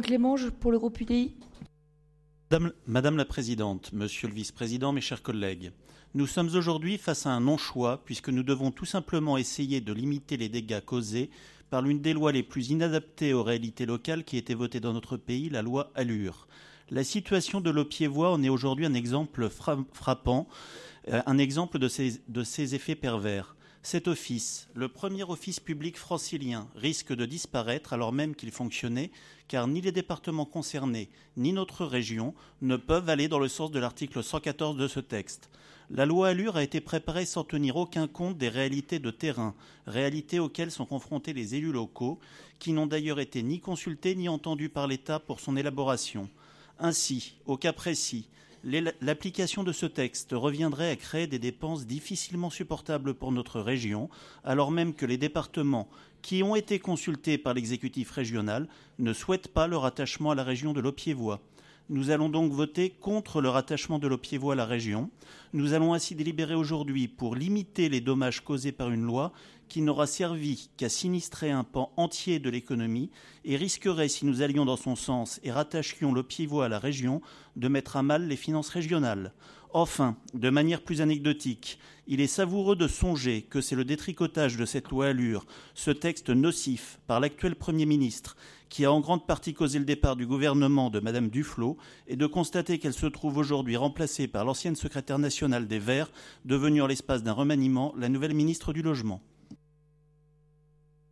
Clément, pour le groupe UDI. Madame la Présidente, Monsieur le Vice-président, mes chers collègues, nous sommes aujourd'hui face à un non-choix puisque nous devons tout simplement essayer de limiter les dégâts causés par l'une des lois les plus inadaptées aux réalités locales qui a été votée dans notre pays, la loi ALUR. La situation de l'Aupiévois en est aujourd'hui un exemple frappant, un exemple de ses effets pervers. Cet office, le premier office public francilien, risque de disparaître alors même qu'il fonctionnait, car ni les départements concernés, ni notre région ne peuvent aller dans le sens de l'article 114 de ce texte. La loi ALUR a été préparée sans tenir aucun compte des réalités de terrain, réalités auxquelles sont confrontés les élus locaux, qui n'ont d'ailleurs été ni consultés ni entendus par l'État pour son élaboration. Ainsi, au cas précis, l'application de ce texte reviendrait à créer des dépenses difficilement supportables pour notre région, alors même que les départements qui ont été consultés par l'exécutif régional ne souhaitent pas le rattachement à la région de l'Aupiévois. Nous allons donc voter contre le rattachement de l'Aupiévois à la région. Nous allons ainsi délibérer aujourd'hui pour limiter les dommages causés par une loi qui n'aura servi qu'à sinistrer un pan entier de l'économie et risquerait, si nous allions dans son sens et rattachions l'Aupiévois à la région, de mettre à mal les finances régionales. Enfin, de manière plus anecdotique, il est savoureux de songer que c'est le détricotage de cette loi ALUR, ce texte nocif par l'actuel Premier ministre, qui a en grande partie causé le départ du gouvernement de Madame Duflot, et de constater qu'elle se trouve aujourd'hui remplacée par l'ancienne secrétaire nationale des Verts, devenue en l'espace d'un remaniement la nouvelle ministre du Logement.